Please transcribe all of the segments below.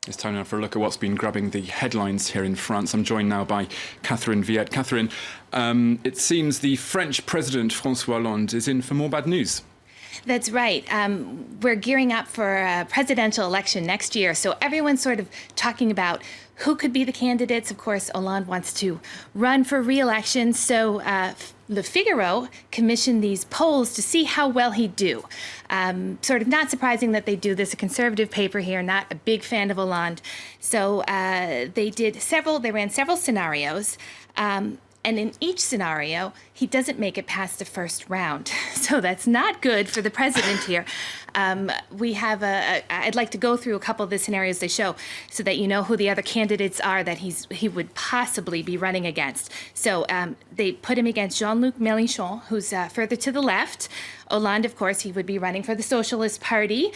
It's time now for a look at what's been grabbing the headlines here in France. I'm joined now by Catherine Viette. Catherine, it seems the French President François Hollande is in for more bad news. That's right. We're gearing up for a presidential election next year, so everyone's sort of talking about who could be the candidates. Of course, Hollande wants to run for re-election, so Le Figaro commissioned these polls to see how well he'd do. Sort of not surprising that they do this, a conservative paper here, not a big fan of Hollande. So they ran several scenarios. And in each scenario, he doesn't make it past the first round. So that's not good for the president here. I'd like to go through a couple of the scenarios they show so that you know who the other candidates are that he would possibly be running against. So they put him against Jean-Luc Mélenchon, who's further to the left. Hollande, of course, he would be running for the Socialist Party.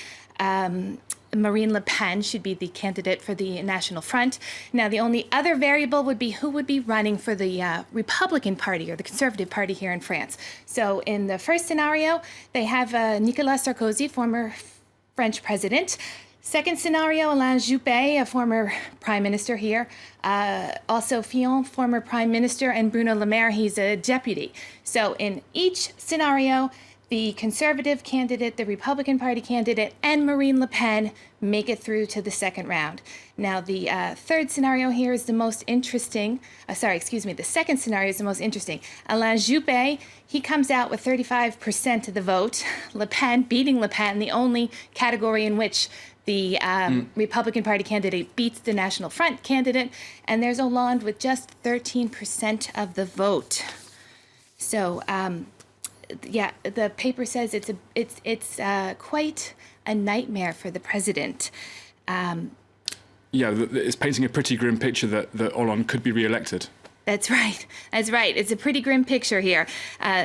Marine Le Pen should be the candidate for the National Front. Now, the only other variable would be who would be running for the Republican Party or the Conservative Party here in France. So in the first scenario, they have Nicolas Sarkozy, former French president. Second scenario, Alain Juppé, a former prime minister here. Also Fillon, former prime minister, and Bruno Le Maire, he's a deputy. So in each scenario, the Conservative candidate, the Republican Party candidate, and Marine Le Pen make it through to the second round. Now, the third scenario here is the most interesting. The second scenario is the most interesting. Alain Juppé, he comes out with 35% of the vote. Le Pen, beating Le Pen, the only category in which the Republican Party candidate beats the National Front candidate. And there's Hollande with just 13% of the vote. So, yeah, the paper says it's quite a nightmare for the president. It's painting a pretty grim picture that Hollande could be re-elected. That's right. That's right. It's a pretty grim picture here.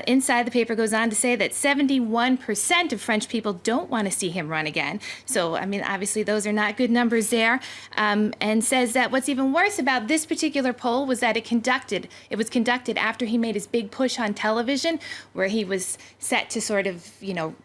Inside, the paper goes on to say that 71% of French people don't want to see him run again. So, I mean, obviously, those are not good numbers there. And says that what's even worse about this particular poll was that it was conducted after he made his big push on television, where he was set to sort of,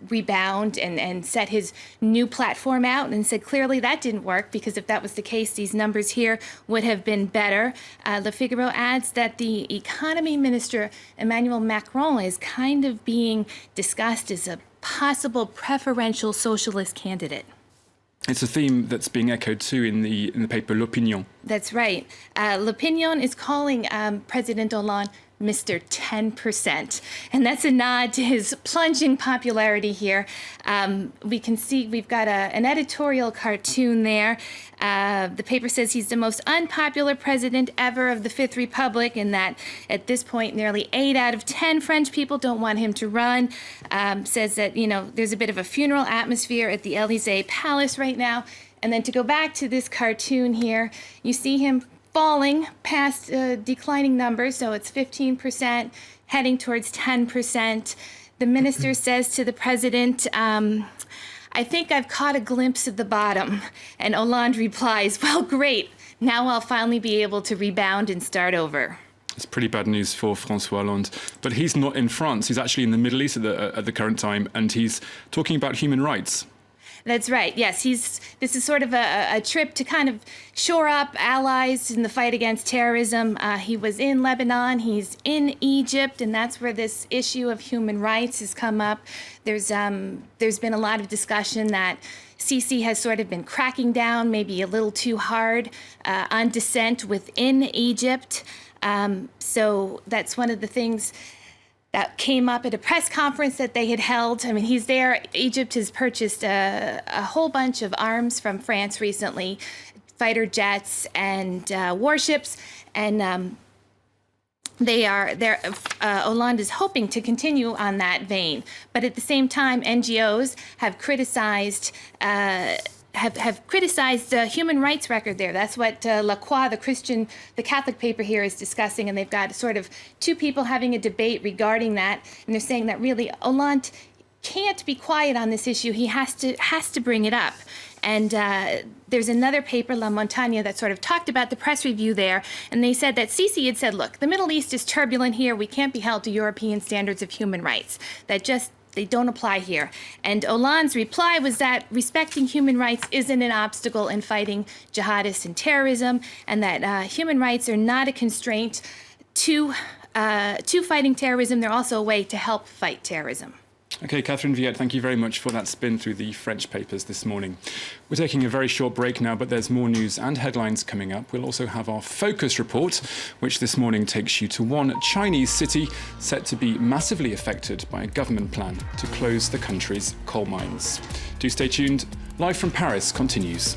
rebound and set his new platform out, and said clearly that didn't work, because if that was the case, these numbers here would have been better. Le Figaro adds that the economy minister, Emmanuel Macron, is kind of being discussed as a possible preferential socialist candidate. It's a theme that's being echoed too in the paper L'Opinion. That's right. L'Opinion is calling President Hollande Mr. 10%. And that's a nod to his plunging popularity here. We can see we've got an editorial cartoon there. The paper says he's the most unpopular president ever of the Fifth Republic, and that at this point, nearly 8 out of 10 French people don't want him to run. Says that, there's a bit of a funeral atmosphere at the Élysée Palace right now. And then to go back to this cartoon here, you see him falling past declining numbers, so it's 15%, heading towards 10%. The minister says to the president, I think I've caught a glimpse of the bottom. And Hollande replies, well, great. Now I'll finally be able to rebound and start over. It's pretty bad news for François Hollande. But he's not in France. He's actually in the Middle East at the current time, and he's talking about human rights. That's right. Yes, this is sort of a trip to kind of shore up allies in the fight against terrorism. He was in Lebanon. He's in Egypt, and that's where this issue of human rights has come up. There's been a lot of discussion that Sisi has sort of been cracking down, maybe a little too hard, on dissent within Egypt. So that's one of the things that came up at a press conference that they had held. I mean, he's there. Egypt has purchased a whole bunch of arms from France recently, fighter jets and warships, and Hollande is hoping to continue on that vein. But at the same time, NGOs have criticized the human rights record there. That's what La Croix, the Catholic paper here, is discussing, and they've got sort of two people having a debate regarding that, and they're saying that really Hollande can't be quiet on this issue. He has to bring it up. And there's another paper, La Montagne, that sort of talked about the press review there, and they said that Sisi had said, look, the Middle East is turbulent here. We can't be held to European standards of human rights. That just They don't apply here. And Hollande's reply was that respecting human rights isn't an obstacle in fighting jihadists and terrorism, and that human rights are not a constraint to fighting terrorism. They're also a way to help fight terrorism. Okay, Catherine Viette, thank you very much for that spin through the French papers this morning. We're taking a very short break now, but there's more news and headlines coming up. We'll also have our focus report, which this morning takes you to one Chinese city set to be massively affected by a government plan to close the country's coal mines. Do stay tuned. Live from Paris continues.